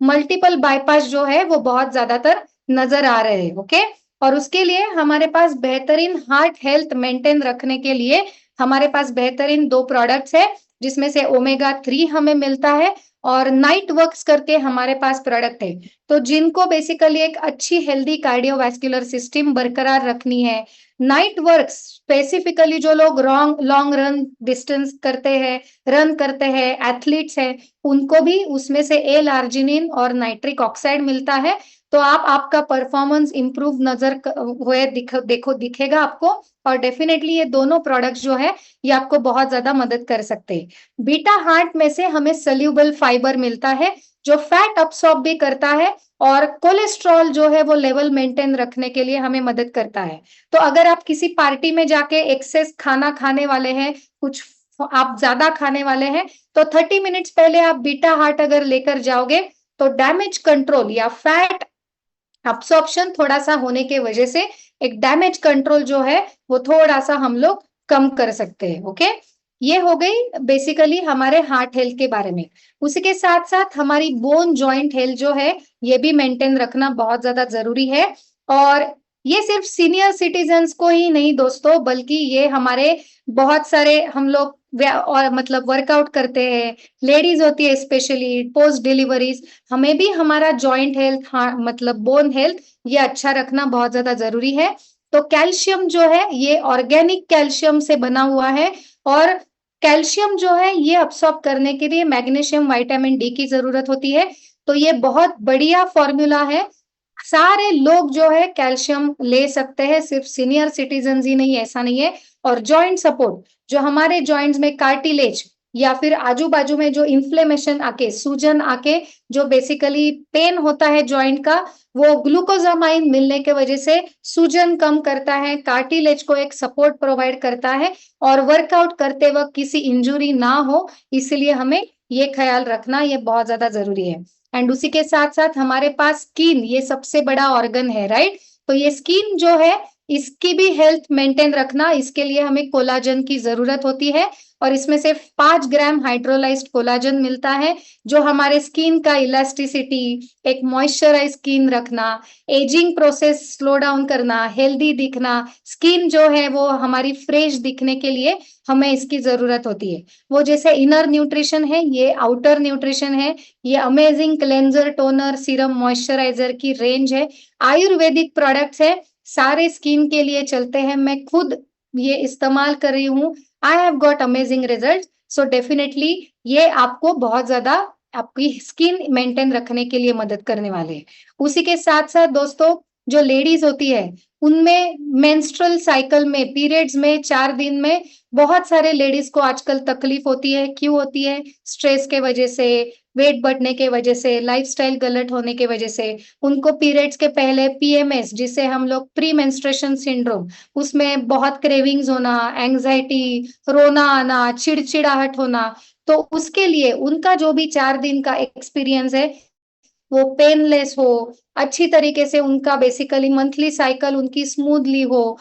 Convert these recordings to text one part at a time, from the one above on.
Multiple bypass जो है वो बहुत ज्यादातर नजर आ रहे हैं। ओके, और उसके लिए हमारे पास बेहतरीन हार्ट हेल्थ मेंटेन रखने के लिए हमारे पास बेहतरीन 2 प्रोडक्ट्स है, जिसमें से ओमेगा 3 हमें मिलता है और नाइट वर्क्स करके हमारे पास प्रोडक्ट है। तो जिनको बेसिकली एक अच्छी हेल्दी कार्डियोवैस्कुलर सिस्टम बरकरार रखनी है, नाइट वर्क स्पेसिफिकली जो लोग लॉन्ग रन डिस्टेंस करते हैं, रन करते हैं, एथलीट्स हैं, उनको भी उसमें से एल-आर्जिनिन और नाइट्रिक ऑक्साइड मिलता है। तो आपका परफॉर्मेंस इंप्रूव नजर हुए दिखेगा आपको। और डेफिनेटली ये दोनों प्रोडक्ट्स जो है ये आपको बहुत ज्यादा मदद कर सकते हैं। बीटा हार्ट में से हमें सोल्यूबल फाइबर मिलता है जो फैट अब्सॉर्ब भी करता है और कोलेस्ट्रॉल जो है वो लेवल मेंटेन रखने के लिए हमें मदद करता है। तो अगर आप किसी पार्टी में जाके एक्सेस खाना खाने वाले हैं, कुछ आप ज्यादा खाने वाले हैं, तो 30 मिनट्स पहले आप बीटा हार्ट अगर लेकर जाओगे तो डैमेज कंट्रोल या फैट अब्सॉर्प्शन थोड़ा सा होने के वजह से एक डैमेज कंट्रोल जो है वो थोड़ा सा हम लोग कम कर सकते हैं। ओके, ये हो गई बेसिकली हमारे हार्ट हेल्थ के बारे में। उसी के साथ साथ हमारी बोन जॉइंट हेल्थ जो है ये भी मेंटेन रखना बहुत ज्यादा जरूरी है। और ये सिर्फ सीनियर सिटीजन्स को ही नहीं दोस्तों, बल्कि ये हमारे बहुत सारे हम लोग और मतलब वर्कआउट करते हैं, लेडीज होती है स्पेशली पोस्ट डिलीवरीज, हमें भी हमारा जॉइंट हेल्थ, हाँ मतलब बोन हेल्थ ये अच्छा रखना बहुत ज्यादा जरूरी है। तो कैल्शियम जो है ये ऑर्गेनिक कैल्शियम से बना हुआ है और कैल्शियम जो है ये अब्सॉर्ब करने के लिए मैग्नीशियम विटामिन डी की जरूरत होती है। तो ये बहुत बढ़िया फॉर्मूला है, सारे लोग जो है कैल्शियम ले सकते हैं, सिर्फ सीनियर सिटीजन ही नहीं, ऐसा नहीं है। और जॉइंट सपोर्ट, जो हमारे जॉइंट्स में कार्टिलेज या फिर आजू बाजू में जो इन्फ्लेमेशन आके, सूजन आके, जो बेसिकली पेन होता है जॉइंट का, वो ग्लूकोजामाइन मिलने के वजह से सूजन कम करता है, कार्टिलेज को एक सपोर्ट प्रोवाइड करता है और वर्कआउट करते वक्त किसी इंजुरी ना हो, इसलिए हमें ये ख्याल रखना ये बहुत ज्यादा जरूरी है। एंड उसी के साथ साथ हमारे पास स्किन, ये सबसे बड़ा ऑर्गन है, राइट? तो ये स्किन जो है इसकी भी हेल्थ मेंटेन रखना, इसके लिए हमें कोलाजन की जरूरत होती है और इसमें से 5 ग्राम हाइड्रोलाइज्ड कोलाजन मिलता है जो हमारे स्किन का इलास्टिसिटी, एक मॉइस्चराइज स्किन रखना, एजिंग प्रोसेस स्लो डाउन करना, हेल्दी दिखना, स्किन जो है वो हमारी फ्रेश दिखने के लिए हमें इसकी जरूरत होती है। वो जैसे इनर न्यूट्रिशन है, ये आउटर न्यूट्रिशन है। ये amazing cleanser, toner, serum, moisturiser की रेंज है, आयुर्वेदिक प्रोडक्ट्स है, सारे स्किन के लिए चलते हैं। मैं खुद ये इस्तेमाल कर रही हूँ, I have got amazing result. So definitely ये आपको बहुत ज्यादा आपकी स्किन मेंटेन रखने के लिए मदद करने वाले हैं। उसी के साथ साथ दोस्तों, जो लेडीज होती है उनमें मेंस्ट्रुअल साइकिल में, पीरियड्स में 4 दिन में बहुत सारे लेडीज को आजकल तकलीफ होती है। क्यों होती है? स्ट्रेस के वजह से, वेट बढ़ने के वजह से, लाइफस्टाइल गलत होने के वजह से उनको पीरियड्स के पहले पीएमएस, जिसे हम लोग प्री मेंस्ट्रुएशन सिंड्रोम, उसमें बहुत क्रेविंग्स होना, एंजाइटी, रोना आना, चिड़चिड़ाहट होना, तो उसके लिए उनका जो भी 4 दिन का एक्सपीरियंस है वो पेनलेस हो, अच्छी तरीके से उनका बेसिकली मंथली साइकिल उनकी स्मूथली हो,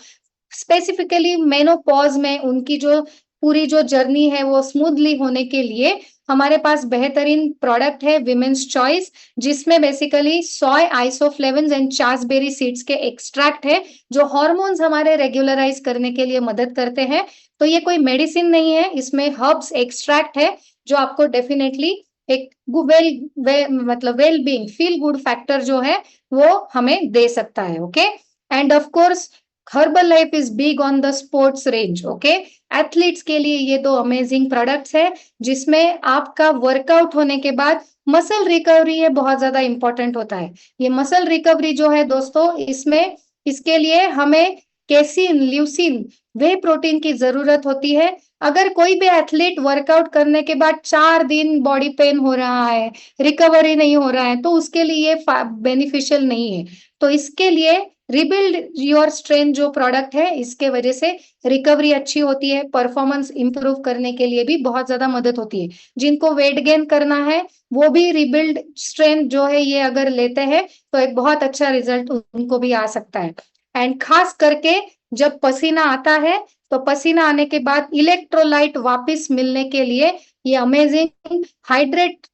स्पेसिफिकली मेनोपॉज में उनकी जो पूरी जो जर्नी है वो स्मूथली होने के लिए हमारे पास बेहतरीन प्रोडक्ट है विमेन्स चॉइस, जिसमें बेसिकली सोय आइसोफ्लेविन्स एंड चासबेरी सीड्स के एक्सट्रैक्ट है जो हार्मोन्स हमारे रेगुलराइज करने के लिए मदद करते हैं। तो ये कोई मेडिसिन नहीं है, इसमें हर्ब्स एक्सट्रैक्ट है जो आपको डेफिनेटली एक मतलब well being, feel good factor जो है वो हमें दे सकता है। Okay, end of course Herbalife is big on the sports range, okay? Athletes के लिए ये 2 अमेजिंग प्रोडक्ट्स है जिसमें आपका वर्कआउट होने के बाद मसल रिकवरी है बहुत ज्यादा इंपॉर्टेंट होता है। ये मसल रिकवरी जो है दोस्तों, इसमें इसके लिए हमें केसिन, ल्यूसिन, वे प्रोटीन की जरूरत होती है। अगर कोई भी एथलीट वर्कआउट करने के बाद 4 दिन बॉडी पेन हो रहा है, रिकवरी नहीं हो रहा है, तो उसके लिए ये बेनिफिशियल नहीं है। तो इसके लिए रिबिल्ड योर स्ट्रेंथ जो प्रोडक्ट है, इसके वजह से रिकवरी अच्छी होती है, परफॉर्मेंस इंप्रूव करने के लिए भी बहुत ज्यादा मदद होती है। जिनको वेट गेन करना है वो भी रिबिल्ड स्ट्रेंथ जो है ये अगर लेते हैं तो एक बहुत अच्छा रिजल्ट उनको भी आ सकता है। एंड खास करके जब पसीना आता है तो पसीना आने के बाद इलेक्ट्रोलाइट वापस मिलने के लिए ये amazing hydrate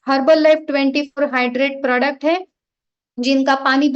herbal life 24 hydrate product है, जिनका पानी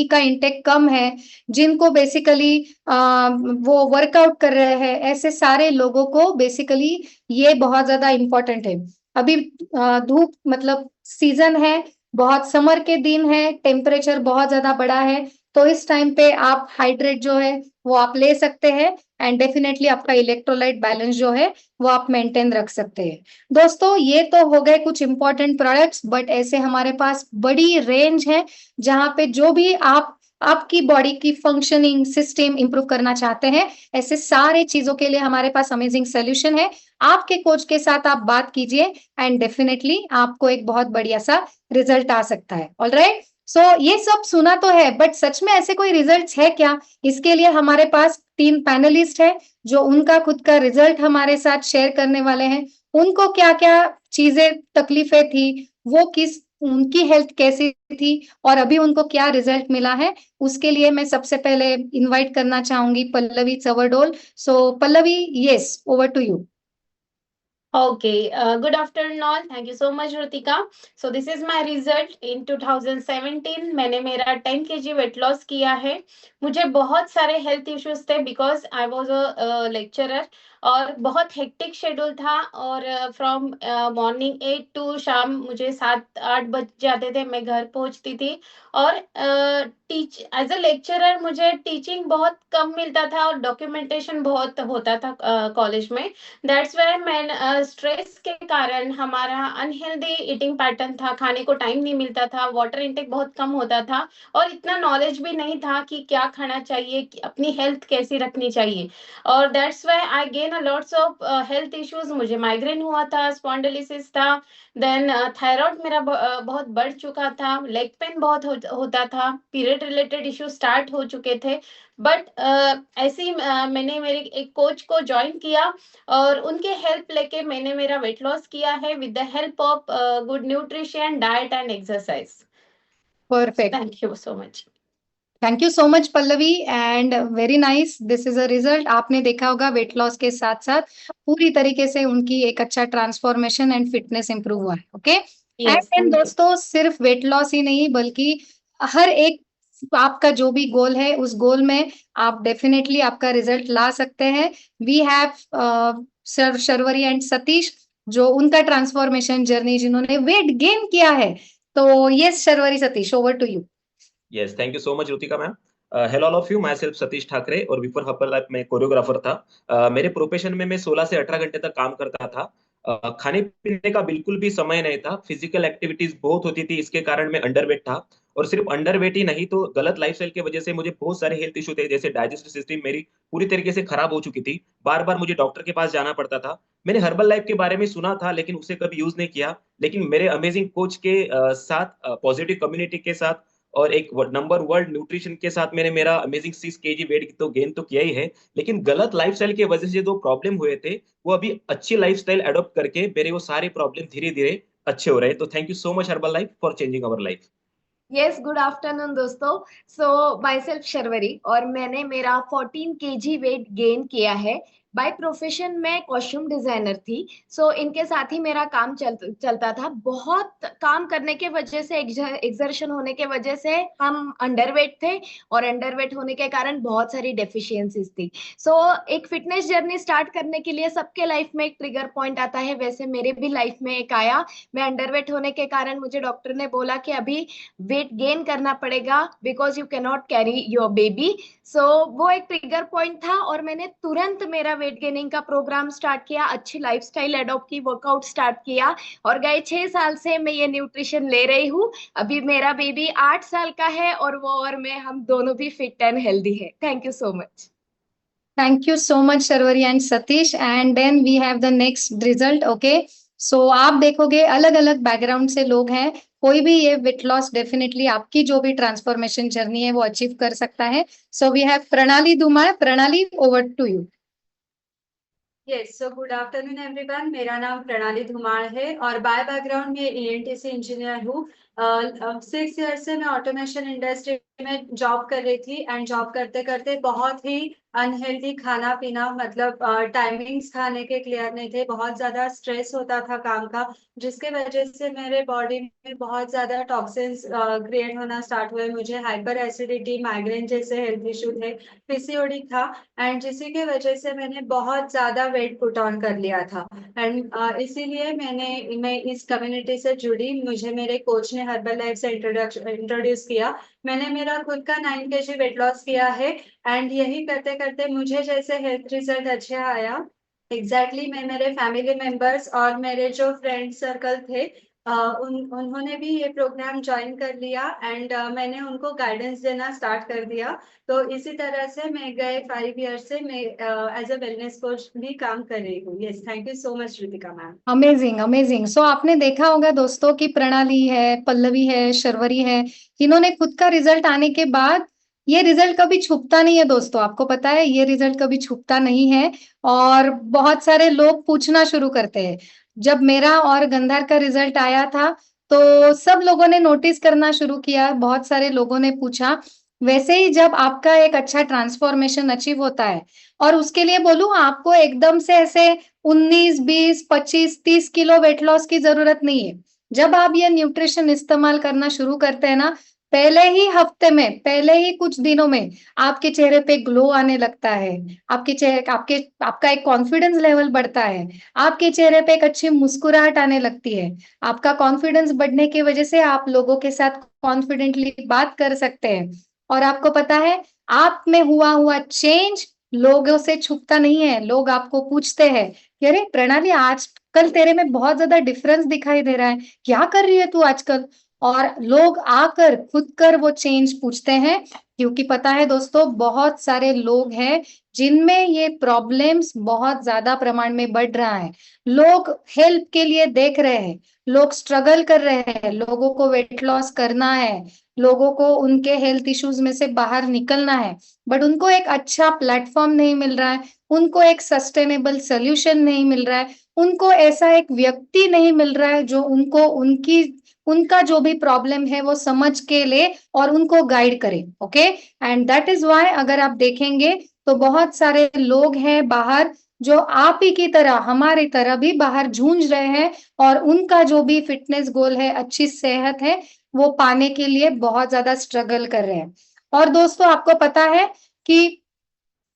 का इंटेक कम है, जिनको बेसिकली वो वर्कआउट कर रहे हैं, ऐसे सारे लोगों को बेसिकली ये बहुत ज्यादा इम्पोर्टेंट है। अभी धूप मतलब सीजन है, बहुत समर के दिन है, टेम्परेचर बहुत ज्यादा बड़ा है, तो इस टाइम पे आप हाइड्रेट जो है वो आप ले सकते हैं, एंड डेफिनेटली आपका इलेक्ट्रोलाइट बैलेंस जो है वो आप मेंटेन रख सकते हैं। दोस्तों ये तो हो गए कुछ इंपॉर्टेंट प्रोडक्ट्स, बट ऐसे हमारे पास बड़ी रेंज है जहां पे जो भी आप आपकी बॉडी की फंक्शनिंग सिस्टम इंप्रूव करना चाहते हैं, ऐसे सारे चीजों के लिए हमारे पास अमेजिंग सोल्यूशन है। आपके कोच के साथ आप बात कीजिए, एंड डेफिनेटली आपको एक बहुत बढ़िया सा रिजल्ट आ सकता है। ऑलराइट, सो ये सब सुना तो है, बट सच में ऐसे कोई रिजल्ट्स है क्या? इसके लिए हमारे पास 3 पैनलिस्ट है जो उनका खुद का रिजल्ट हमारे साथ शेयर करने वाले हैं। उनको क्या क्या चीजें तकलीफें थी, वो किस उनकी हेल्थ कैसी थी, और अभी उनको क्या रिजल्ट मिला है, उसके लिए मैं सबसे पहले इनवाइट करना चाहूंगी Pallavi Chavardol. So Pallavi, yes, over to you. Okay, good afternoon all. Thank you so much, Rutika. So this is my result in 2017. मैंने मेरा 10 kg वेट लॉस किया है। मुझे बहुत सारे हेल्थ इश्यूज थे because I was a lecturer और बहुत हेक्टिक शेड्यूल था, और फ्रॉम मॉर्निंग 8 टू शाम मुझे 7-8 बज जाते थे, मैं घर पहुंचती थी। और टीच एज अ लेक्चरर मुझे टीचिंग बहुत कम मिलता था और डॉक्यूमेंटेशन बहुत होता था कॉलेज में। दैट्स वाई मैं स्ट्रेस के कारण हमारा अनहेल्दी ईटिंग पैटर्न था, खाने को टाइम नहीं मिलता था, वाटर इनटेक बहुत कम होता था, और इतना नॉलेज भी नहीं था कि क्या खाना चाहिए, अपनी हेल्थ कैसी रखनी चाहिए। और that's why I gain a lots of health issues. मुझे माइग्रेन हुआ था, स्पॉन्डिलिसिस था, देन थायराइड मेरा बहुत बढ़ चुका था, लेग पेन बहुत होता था, पीरियड रिलेटेड इश्यू स्टार्ट हो चुके थे। बट ऐसे ही मैंने मेरे एक कोच को ज्वाइन किया और उनके हेल्प लेके मैंने मेरा वेट लॉस किया है with the help of good nutrition, diet and exercise. Perfect, thank you so much. Thank you so much Pallavi, and very nice, this is a result. आपने देखा होगा वेट लॉस के साथ साथ पूरी तरीके से उनकी एक अच्छा ट्रांसफॉर्मेशन एंड फिटनेस इंप्रूव हुआ है। Okay, yes, and thank you. दोस्तों सिर्फ वेट लॉस ही नहीं, बल्कि हर एक आपका जो भी गोल है उस गोल में आप डेफिनेटली आपका रिजल्ट ला सकते हैं। We have sir Sharvari and Satish, जो उनका ट्रांसफॉर्मेशन जर्नी, जिन्होंने वेट गेन किया है। तो yes Sharvari, Satish, over to you. Yes, thank you so much Rutika ma'am. Hello all of you, myself Satish Thackeray और बिफोर हर्बल लाइफ में कोरियोग्राफर था। मेरे प्रोफेशन में मैं 16 से 18 घंटे तक काम करता था। खाने पीने का बिल्कुल भी समय नहीं था, फिजिकल एक्टिविटीज बहुत होती थी, इसके कारण मैं अंडरवेट था। और सिर्फ अंडरवेट ही नहीं, तो गलत लाइफस्टाइल की वजह से मुझे बहुत सारे हेल्थ इशू थे, जैसे डाइजेस्टिव सिस्टम मेरी पूरी तरीके से खराब हो चुकी थी। बार बार मुझे डॉक्टर के पास जाना पड़ता था। मैंने हर्बल लाइफ के बारे में सुना था लेकिन उसे कभी यूज नहीं किया। लेकिन मेरे अमेजिंग कोच के साथ, पॉजिटिव कम्युनिटी के साथ और एक नंबर वर्ल्ड न्यूट्रिशन के साथ मैंने मेरा अमेजिंग 6 kg वेट तो गेन तो किया ही है। लेकिन गलत लाइफस्टाइल की वजह से जो प्रॉब्लम हुए थे, वो अभी अच्छी लाइफस्टाइल अडॉप्ट करके मेरे वो सारे प्रॉब्लम धीरे धीरे अच्छे हो रहे हैं। तो thank you so much herbal life for changing our life. Yes, good afternoon दोस्तों। सो माई सेल्फ शर्वरी, और मैंने मेरा 14 केजी वेट गेन किया है। बाय प्रोफेशन मैं कॉस्ट्यूम डिजाइनर थी। सो इनके साथ ही मेरा काम चलता था। बहुत काम करने के वजह से, एक्सर्शन होने के वजह से हम अंडरवेट थे, और अंडरवेट होने के कारण बहुत सारी डेफिशिएंसीज थी। सो एक फिटनेस जर्नी स्टार्ट करने के लिए सबके लाइफ में एक ट्रिगर पॉइंट आता है, वैसे मेरे भी लाइफ में एक आया। मैं अंडरवेट होने के कारण मुझे डॉक्टर ने बोला कि अभी वेट गेन करना पड़ेगा, because you can not carry your baby. So वो एक ट्रिगर पॉइंट था, और मैंने तुरंत मेरा वेट गेनिंग का प्रोग्राम स्टार्ट किया, अच्छी लाइफस्टाइल अडॉप्ट की, वर्कआउट स्टार्ट किया, और गए 6 साल से मैं ये न्यूट्रिशन ले रही हूँ। अभी मेरा बेबी 8 साल का है, और वो और मैं, हम दोनों भी फिट एंड हेल्दी है। Thank you so much. Thank you so much Sharvari and Satish, and then we have the next result. Okay, so आप देखोगे अलग अलग बैकग्राउंड से लोग हैं, कोई भी ये वेट लॉस डेफिनेटली आपकी जो भी ट्रांसफॉर्मेशन जर्नी है वो अचीव कर सकता है। So we have Pranali Dhumar. Pranali, over to you. Yes, so good afternoon everyone. मेरा नाम प्रणाली धुमार है और बाय बैकग्राउंड में ईएनटीसी इंजीनियर हूँ। 6 ईयर से मैं ऑटोमेशन इंडस्ट्री में जॉब कर रही थी, एंड जॉब करते करते बहुत ही अनहेल्दी खाना पीना, मतलब टाइमिंग्स खाने के क्लियर नहीं थे, बहुत ज्यादा स्ट्रेस होता था काम का, जिसके वजह से मेरे बॉडी में बहुत ज्यादा टॉक्सिन्स क्रिएट होना स्टार्ट हुए। मुझे हाइपर एसिडिटी, माइग्रेन जैसे हेल्थ इशू थे, पीसीओडी था, एंड जिसी के वजह से मैंने बहुत ज्यादा वेट पुट ऑन कर लिया था। एंड इसीलिए मैं इस कम्युनिटी से जुड़ी, मुझे मेरे कोच ने हर्बल लाइफ से इंट्रोड्यूस किया। मैंने मेरा खुद का 9 kg वेट लॉस किया है, एंड यही करते करते मुझे जैसे हेल्थ रिजल्ट अच्छे आया, मैं मेरे फैमिली मेंबर्स और मेरे जो फ्रेंड सर्कल थे, उन्होंने भी ये प्रोग्राम ज्वाइन कर लिया, एंड मैंने उनको गाइडेंस देना स्टार्ट कर दिया। तो इसी तरह से मैं गए 5 ईयर से मैं एज अ वेलनेस कोच भी काम कर रही हूँ। Yes, thank you so much Ritika ma'am. Amazing amazing. So आपने देखा होगा दोस्तों कि प्रणाली है, पल्लवी है, शर्वरी है, इन्होंने खुद का रिजल्ट आने के बाद, ये रिजल्ट कभी छुपता नहीं है दोस्तों, आपको पता है ये रिजल्ट कभी छुपता नहीं है। और बहुत सारे लोग पूछना शुरू करते हैं। जब मेरा और गंधार का रिजल्ट आया था तो सब लोगों ने नोटिस करना शुरू किया, बहुत सारे लोगों ने पूछा। वैसे ही जब आपका एक अच्छा ट्रांसफॉर्मेशन अचीव होता है, और उसके लिए बोलूं आपको एकदम से ऐसे 19, 20, 25, 30 किलो वेट लॉस की जरूरत नहीं है। जब आप ये न्यूट्रिशन इस्तेमाल करना शुरू करते हैं ना, पहले ही हफ्ते में, पहले ही कुछ दिनों में आपके चेहरे पे ग्लो आने लगता है। आपका एक कॉन्फिडेंस लेवल बढ़ता है। आपके चेहरे पे एक अच्छी मुस्कुराहट आने लगती है। आपका कॉन्फिडेंस बढ़ने की वजह से आप लोगों के साथ कॉन्फिडेंटली बात कर सकते हैं। और आपको पता है, आप में हुआ चेंज लोगों से छुपता नहीं है। लोग आपको पूछते हैं कि अरे प्रणाली, आजकल तेरे में बहुत ज्यादा डिफरेंस दिखाई दे रहा है, क्या कर रही है तू आजकल? और लोग आकर खुद कर वो चेंज पूछते हैं, क्योंकि पता है दोस्तों, बहुत सारे लोग हैं जिनमें ये प्रॉब्लम्स बहुत ज्यादा प्रमाण में बढ़ रहा है। लोग हेल्प के लिए देख रहे हैं, लोग स्ट्रगल कर रहे हैं, लोगों को वेट लॉस करना है, लोगों को उनके हेल्थ इश्यूज में से बाहर निकलना है, बट उनको एक अच्छा प्लेटफॉर्म नहीं मिल रहा है, उनको एक सस्टेनेबल सोल्यूशन नहीं मिल रहा है, उनको ऐसा एक व्यक्ति नहीं मिल रहा है जो उनको उनका जो भी प्रॉब्लम है वो समझ के ले और उनको गाइड करे। Okay, and that is why अगर आप देखेंगे तो बहुत सारे लोग हैं बाहर जो आप ही की तरह, हमारी तरह भी बाहर जूझ रहे हैं, और उनका जो भी फिटनेस गोल है, अच्छी सेहत है, वो पाने के लिए बहुत ज्यादा स्ट्रगल कर रहे हैं। और दोस्तों आपको पता है कि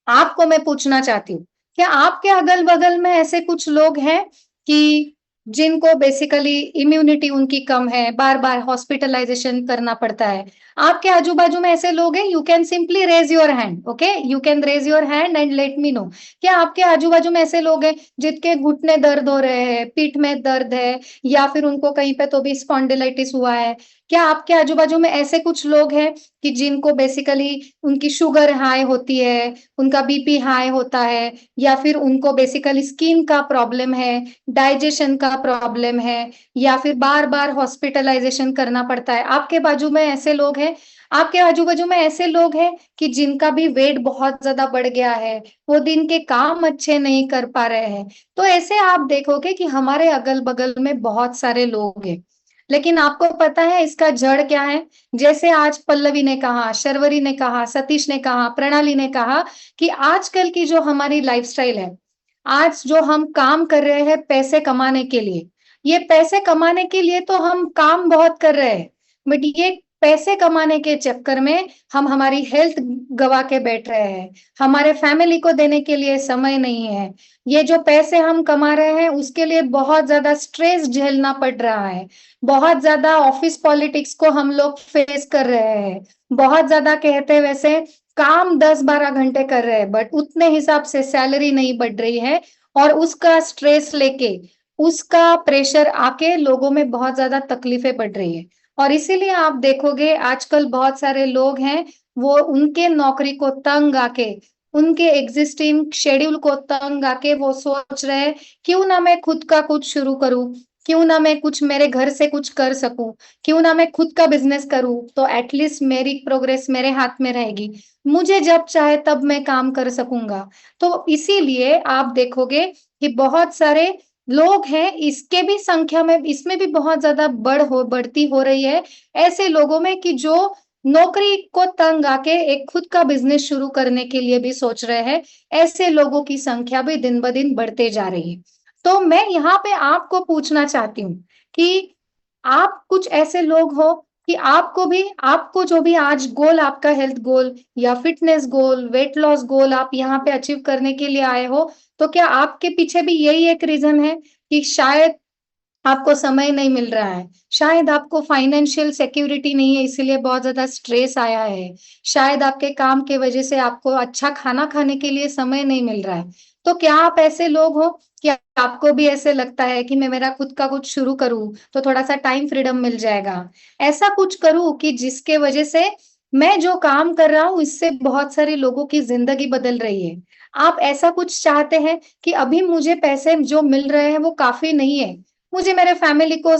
आपको मैं पूछना चाहती हूँ, क्या आपके अगल बगल में ऐसे कुछ लोग हैं कि जिनको बेसिकली इम्यूनिटी उनकी कम है, बार बार हॉस्पिटलाइजेशन करना पड़ता है? आपके आजू बाजू में ऐसे लोग हैं? You can simply raise your hand. Okay, you can raise your hand and let me know. क्या आपके आजू बाजू में ऐसे लोग हैं जिनके घुटने दर्द हो रहे हैं, पीठ में दर्द है, या फिर उनको कहीं पे तो भी स्पॉन्डिलाइटिस हुआ है? क्या आपके आजू बाजू में ऐसे कुछ लोग हैं कि जिनको बेसिकली उनकी शुगर हाई होती है, उनका बीपी हाई होता है, या फिर उनको बेसिकली स्किन का प्रॉब्लम है, डाइजेशन का प्रॉब्लम है, या फिर बार बार हॉस्पिटलाइजेशन करना पड़ता है? आपके बाजू में ऐसे लोग हैं? आपके आजू बाजू में ऐसे लोग हैं कि जिनका भी वेट बहुत ज्यादा बढ़ गया है, वो दिन के काम अच्छे नहीं कर पा रहे हैं? तो ऐसे आप देखोगे कि हमारे अगल बगल में बहुत सारे लोग हैं। लेकिन आपको पता है इसका जड़ क्या है? जैसे आज पल्लवी ने कहा, शर्वरी ने कहा, सतीश ने कहा, प्रणाली ने कहा कि आजकल की जो हमारी लाइफस्टाइल है, आज जो हम काम कर रहे हैं पैसे कमाने के लिए, ये पैसे कमाने के लिए तो हम काम बहुत कर रहे हैं, बट ये पैसे कमाने के चक्कर में हम हमारी हेल्थ गवा के बैठ रहे हैं। हमारे फैमिली को देने के लिए समय नहीं है। ये जो पैसे हम कमा रहे हैं उसके लिए बहुत ज्यादा स्ट्रेस झेलना पड़ रहा है। बहुत ज्यादा ऑफिस पॉलिटिक्स को हम लोग फेस कर रहे हैं। बहुत ज्यादा कहते वैसे काम 10-12 घंटे कर रहे हैं, बट उतने हिसाब से सैलरी नहीं बढ़ रही है, और उसका स्ट्रेस लेके, उसका प्रेशर आके लोगों में बहुत ज्यादा तकलीफें बढ़ रही है। और इसीलिए आप देखोगे आजकल बहुत सारे लोग हैं, वो उनके नौकरी को तंग आके, उनके एग्जिस्टिंग शेड्यूल को तंग आके वो सोच रहे हैं क्यों ना मैं खुद का कुछ शुरू करूं, क्यों ना मैं कुछ मेरे घर से कुछ कर सकूं, क्यों ना मैं खुद का बिजनेस करूं, तो एटलीस्ट मेरी प्रोग्रेस मेरे हाथ में रहेगी, मुझे जब चाहे तब मैं काम कर सकूंगा। तो इसीलिए आप देखोगे कि बहुत सारे लोग हैं, इसके भी संख्या में, इसमें भी बहुत ज्यादा बढ़ती हो रही है ऐसे लोगों में कि जो नौकरी को तंग आके एक खुद का बिजनेस शुरू करने के लिए भी सोच रहे हैं, ऐसे लोगों की संख्या भी दिन ब दिन बढ़ते जा रही है। तो मैं यहाँ पे आपको पूछना चाहती हूँ कि आप कुछ ऐसे लोग हो कि आपको जो भी आज गोल, आपका हेल्थ गोल या फिटनेस गोल, वेट लॉस गोल आप यहाँ पे अचीव करने के लिए आए हो, तो क्या आपके पीछे भी यही एक रीजन है कि शायद आपको समय नहीं मिल रहा है, शायद आपको फाइनेंशियल सिक्योरिटी नहीं है इसीलिए बहुत ज्यादा स्ट्रेस आया है, शायद आपके काम के वजह से आपको अच्छा खाना खाने के लिए समय नहीं मिल रहा है। तो क्या आप ऐसे लोग हो कि आपको भी ऐसे लगता है कि मैं मेरा खुद का कुछ शुरू करूं तो थोड़ा सा टाइम फ्रीडम मिल जाएगा, ऐसा कुछ करूं कि जिसके वजह से मैं जो काम कर रहा हूं इससे बहुत सारे लोगों की जिंदगी बदल रही है। आप ऐसा कुछ चाहते हैं कि अभी मुझे पैसे जो मिल रहे हैं वो काफी नहीं है, मुझे मेरे फैमिली को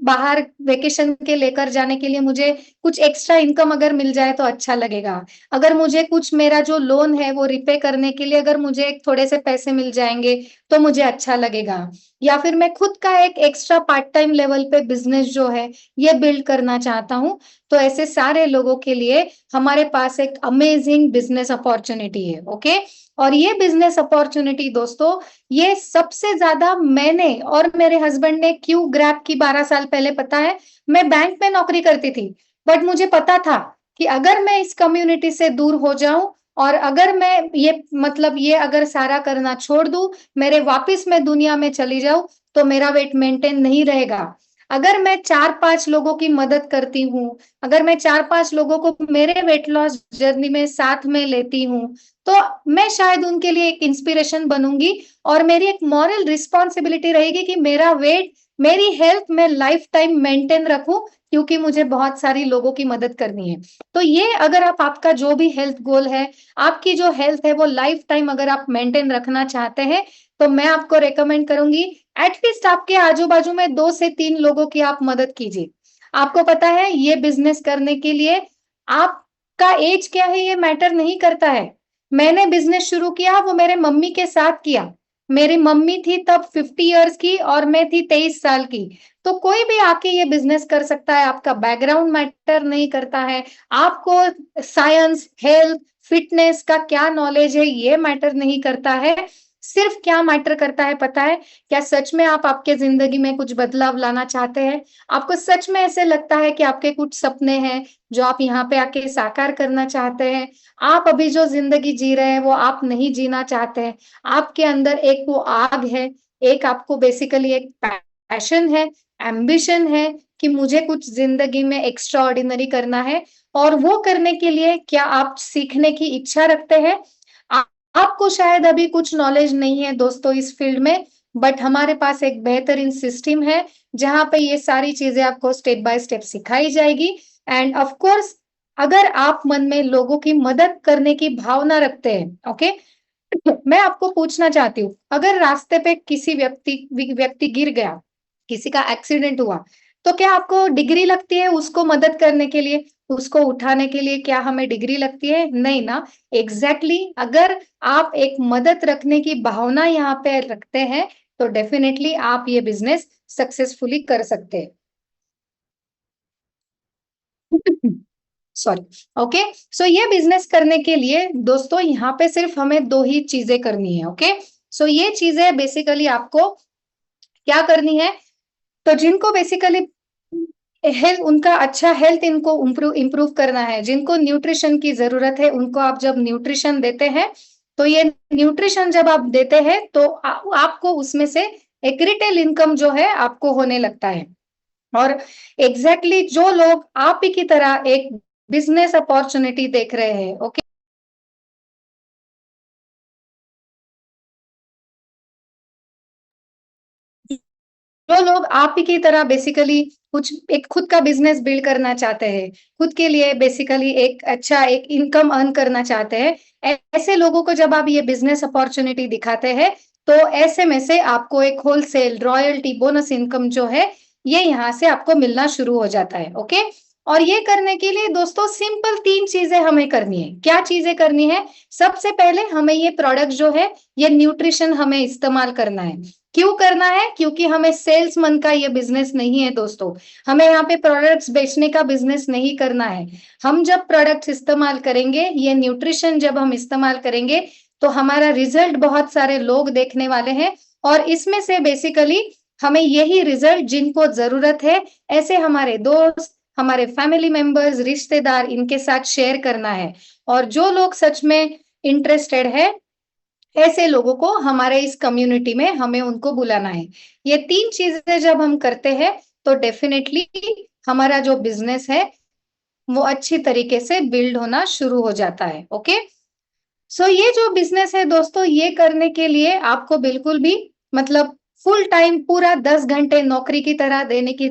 बाहर वेकेशन के लेकर जाने के लिए मुझे कुछ एक्स्ट्रा इनकम अगर मिल जाए तो अच्छा लगेगा। अगर मुझे कुछ मेरा जो लोन है वो रिपे करने के लिए अगर मुझे थोड़े से पैसे मिल जाएंगे तो मुझे अच्छा लगेगा। या फिर मैं खुद का एक एक्स्ट्रा पार्ट टाइम लेवल पे बिजनेस जो है ये बिल्ड करना चाहता हूँ। तो ऐसे सारे लोगों के लिए हमारे पास एक अमेजिंग बिजनेस अपॉर्चुनिटी है। ओके, और ये बिजनेस अपॉर्चुनिटी दोस्तों, ये सबसे ज्यादा मैंने और मेरे हस्बैंड ने क्यों ग्रैब की 12 साल पहले पता है? मैं बैंक में नौकरी करती थी, बट मुझे पता था कि अगर मैं इस कम्युनिटी से दूर हो जाऊं और अगर मैं ये अगर सारा करना छोड़ दूं, मेरे वापस मैं दुनिया में चली जाऊं तो मेरा वेट मेंटेन नहीं रहेगा। अगर मैं 4-5 लोगों की मदद करती हूँ, अगर मैं 4-5 लोगों को मेरे वेट लॉस जर्नी में साथ में लेती हूँ, तो मैं शायद उनके लिए एक इंस्पिरेशन बनूंगी और मेरी एक मॉरल रिस्पॉन्सिबिलिटी रहेगी कि मेरा वेट, मेरी हेल्थ मैं लाइफ टाइम मेंटेन रखूं, क्योंकि मुझे बहुत सारी लोगों की मदद करनी है। तो ये अगर आपका जो भी हेल्थ गोल है, आपकी जो हेल्थ है वो लाइफ टाइम अगर आप मेंटेन रखना चाहते हैं, तो मैं आपको रेकमेंड करूंगी एटलीस्ट आपके आजू बाजू में 2 से 3 लोगों की आप मदद कीजिए। आपको पता है ये बिजनेस करने के लिए आपका एज क्या है ये मैटर नहीं करता है। मैंने बिजनेस शुरू किया वो मेरे मम्मी के साथ किया। मेरी मम्मी थी तब 50 इयर्स की और मैं थी 23 साल की। तो कोई भी आके ये बिजनेस कर सकता है, आपका बैकग्राउंड मैटर नहीं करता है, आपको साइंस, हेल्थ, फिटनेस का क्या नॉलेज है ये मैटर नहीं करता है। सिर्फ क्या मैटर करता है पता है? क्या सच में आप आपके जिंदगी में कुछ बदलाव लाना चाहते हैं? आपको सच में ऐसे लगता है कि आपके कुछ सपने हैं जो आप यहाँ पे आके साकार करना चाहते हैं? आप अभी जो जिंदगी जी रहे हैं वो आप नहीं जीना चाहते हैं। आपके अंदर एक वो आग है, एक आपको बेसिकली एक पैशन है, एम्बिशन है कि मुझे कुछ जिंदगी में एक्स्ट्रा ऑर्डिनरी करना है। और वो करने के लिए क्या आप सीखने की इच्छा रखते हैं? आपको शायद अभी कुछ नॉलेज नहीं है दोस्तों इस फील्ड में, बट हमारे पास एक बेहतरीन सिस्टम है जहां पे ये सारी चीजें आपको स्टेप बाय स्टेप सिखाई जाएगी। एंड ऑफ कोर्स अगर आप मन में लोगों की मदद करने की भावना रखते हैं, ओके, मैं आपको पूछना चाहती हूँ, अगर रास्ते पे किसी व्यक्ति गिर गया, किसी का एक्सीडेंट हुआ, तो क्या आपको डिग्री लगती है उसको मदद करने के लिए, उसको उठाने के लिए? क्या हमें डिग्री लगती है? नहीं ना। एग्जैक्टली अगर आप एक मदद रखने की भावना यहाँ पे रखते हैं तो डेफिनेटली आप ये बिजनेस सक्सेसफुली कर सकते हैं। सॉरी। ओके, सो ये बिजनेस करने के लिए दोस्तों यहाँ पे सिर्फ हमें 2 ही चीजें करनी है। ओके, सो ये चीजें बेसिकली आपको क्या करनी है, तो जिनको बेसिकली हेल्थ, उनका अच्छा हेल्थ इनको इम्प्रूव करना है, जिनको न्यूट्रिशन की जरूरत है, उनको आप जब न्यूट्रिशन देते हैं तो ये न्यूट्रिशन जब आप देते हैं तो आपको उसमें से एक रिटेल इनकम जो है आपको होने लगता है। और एग्जैक्टली जो लोग आप ही की तरह एक बिजनेस अपॉर्चुनिटी देख रहे हैं, ओके, जो लोग आप ही की तरह बेसिकली कुछ एक खुद का बिजनेस बिल्ड करना चाहते हैं, खुद के लिए बेसिकली एक अच्छा एक इनकम अर्न करना चाहते हैं, ऐसे लोगों को जब आप ये बिजनेस अपॉर्चुनिटी दिखाते हैं तो ऐसे में से आपको एक होलसेल रॉयल्टी बोनस इनकम जो है ये यहाँ से आपको मिलना शुरू हो जाता है। ओके, और ये करने के लिए दोस्तों सिंपल 3 चीजें हमें करनी है। क्या चीजें करनी है? सबसे पहले हमें ये प्रोडक्ट जो है, ये न्यूट्रिशन हमें इस्तेमाल करना है। क्यों करना है? क्योंकि हमें सेल्समैन का ये बिजनेस नहीं है दोस्तों। हमें यहाँ पे प्रोडक्ट्स बेचने का बिजनेस नहीं करना है। हम जब प्रोडक्ट्स इस्तेमाल करेंगे, ये न्यूट्रिशन जब हम इस्तेमाल करेंगे, तो हमारा रिजल्ट बहुत सारे लोग देखने वाले हैं और इसमें से बेसिकली हमें यही रिजल्ट जिनको जरूरत है, ऐसे हमारे दोस्त, हमारे फैमिली मेंबर्स, रिश्तेदार, इनके साथ शेयर करना है। और जो लोग सच में इंटरेस्टेड है, ऐसे लोगों को हमारे इस कम्युनिटी में हमें उनको बुलाना है। ये 3 चीजें जब हम करते हैं तो डेफिनेटली हमारा जो बिजनेस है वो अच्छी तरीके से बिल्ड होना शुरू हो जाता है। ओके, सो ये जो बिजनेस है दोस्तों, ये करने के लिए आपको बिल्कुल भी मतलब फुल टाइम पूरा 10 घंटे नौकरी की तरह देने की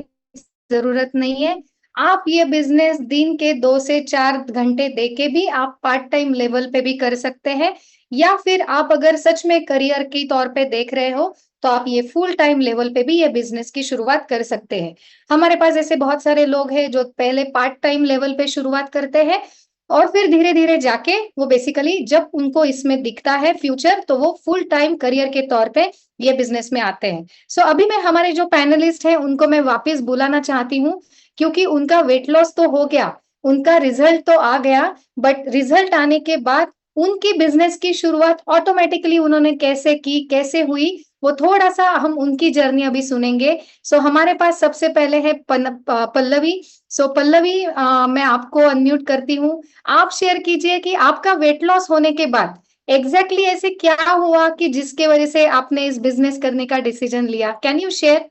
जरूरत नहीं है। आप ये बिजनेस दिन के 2 से 4 घंटे देके भी आप पार्ट टाइम लेवल पे भी कर सकते हैं, या फिर आप अगर सच में करियर के तौर पे देख रहे हो तो आप ये फुल टाइम लेवल पे भी ये बिजनेस की शुरुआत कर सकते हैं। हमारे पास ऐसे बहुत सारे लोग हैं जो पहले पार्ट टाइम लेवल पे शुरुआत करते हैं और फिर धीरे धीरे जाके वो बेसिकली जब उनको इसमें दिखता है फ्यूचर, तो वो फुल टाइम करियर के तौर पे ये बिजनेस में आते हैं। सो अभी मैं हमारे जो पैनलिस्ट हैं उनको मैं वापस बुलाना चाहती हूँ, क्योंकि उनका वेट लॉस तो हो गया, उनका रिजल्ट तो आ गया, बट रिजल्ट आने के बाद उनकी बिजनेस की शुरुआत ऑटोमेटिकली उन्होंने कैसे की, कैसे हुई, वो थोड़ा सा हम उनकी जर्नी अभी सुनेंगे। सो हमारे पास सबसे पहले है पल्लवी। सो पल्लवी, मैं आपको अनम्यूट करती हूँ। आप शेयर कीजिए कि आपका वेट लॉस होने के बाद एग्जैक्टली ऐसे क्या हुआ कि जिसके वजह से आपने इस बिजनेस करने का डिसीजन लिया। Can you share?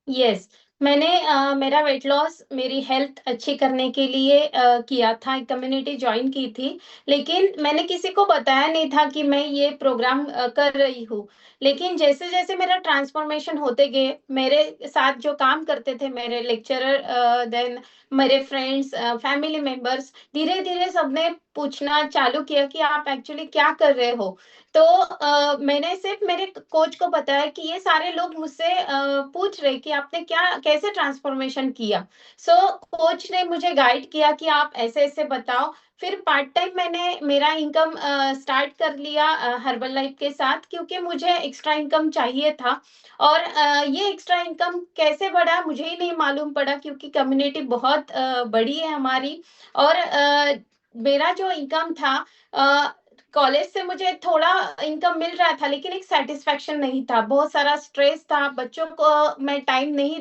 यस, मैंने मेरा वेट लॉस मेरी हेल्थ अच्छी करने के लिए किया था, एक कम्युनिटी ज्वाइन की थी, लेकिन मैंने किसी को बताया नहीं था कि मैं ये प्रोग्राम कर रही हूँ। लेकिन जैसे जैसे मेरा ट्रांसफॉर्मेशन होते गए, मेरे साथ जो काम करते थे मेरे लेक्चरर, देन मेरे फ्रेंड्स, फैमिली मेंबर्स, धीरे धीरे सबने पूछना चालू किया कि आप एक्चुअली क्या कर रहे हो। तो मैंने सिर्फ मेरे कोच को बताया कि ये सारे लोग मुझसे पूछ रहे कि आपने क्या कैसे ट्रांसफॉर्मेशन किया। सो कोच ने मुझे गाइड किया कि आप ऐसे ऐसे बताओ। फिर पार्ट टाइम मैंने मेरा इनकम स्टार्ट कर लिया हर्बल लाइफ के साथ, क्योंकि मुझे एक्स्ट्रा इनकम चाहिए था। और ये एक्स्ट्रा इनकम कैसे बढ़ा मुझे ही नहीं मालूम पड़ा, क्योंकि कम्युनिटी बहुत बड़ी है हमारी। और मेरा जो इनकम था, कॉलेज से मुझे थोड़ा इनकम मिल रहा था, लेकिन एक सेटिस्फेक्शन नहीं था, बहुत सारा स्ट्रेस था, बच्चों को मैं टाइम नहीं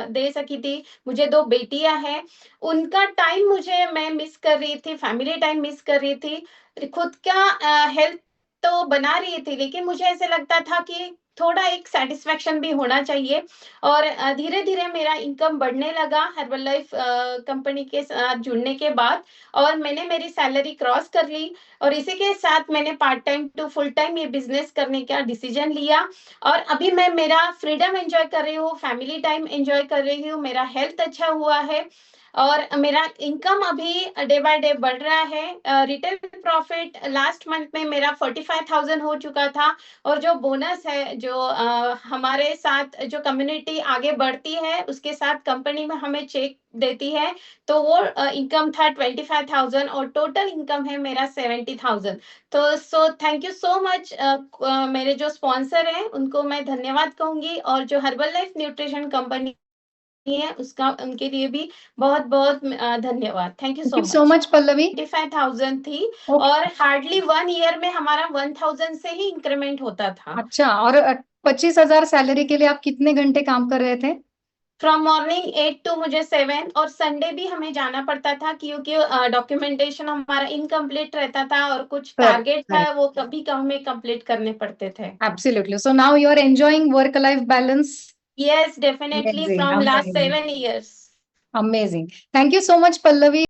दे सकी थी। मुझे 2 बेटियां हैं, उनका टाइम मैं मिस कर रही थी, फैमिली टाइम मिस कर रही थी, खुद का हेल्थ तो बना रही थी, लेकिन मुझे ऐसे लगता था कि थोड़ा एक सेटिस्फेक्शन भी होना चाहिए। और धीरे धीरे मेरा इनकम बढ़ने लगा हर्बल लाइफ कंपनी के साथ जुड़ने के बाद, और मैंने मेरी सैलरी क्रॉस कर ली। और इसी के साथ मैंने part time to full time ये बिजनेस करने का डिसीजन लिया। और अभी मैं मेरा फ्रीडम एंजॉय कर रही हूँ, फैमिली टाइम एंजॉय कर रही हूँ, मेरा हेल्थ अच्छा हुआ है, और मेरा इनकम अभी डे बाय डे बढ़ रहा है। रिटेल प्रॉफिट लास्ट मंथ में मेरा 45,000 हो चुका था। और जो बोनस है, जो हमारे साथ जो कम्युनिटी आगे बढ़ती है उसके साथ कंपनी में हमें चेक देती है, तो वो इनकम था 25,000, और टोटल इनकम है मेरा 70,000। तो थैंक यू सो मच। मेरे जो स्पॉन्सर हैं उनको मैं धन्यवाद कहूंगी, और जो हर्बल लाइफ न्यूट्रिशन कंपनी है उसका उनके लिए भी बहुत बहुत धन्यवाद। Thank you so much Pallavi. 25,000 थी, Okay. और हार्डली 1 ईयर में हमारा 1,000 से ही इंक्रीमेंट होता था। अच्छा, और 25,000 सैलरी के लिए आप कितने घंटे काम कर रहे थे? फ्रॉम मॉर्निंग 8 टू मुझे 7, और संडे भी हमें जाना पड़ता था, क्योंकि डॉक्यूमेंटेशन हमारा इनकम्प्लीट रहता था, और कुछ टारगेट था वो कभी हमें कंप्लीट करने पड़ते थे। Absolutely. So now you are enjoying work-life balance. Yes, definitely, Amazing, from last amazing. 7 years. Amazing. Thank you so much, Pallavi.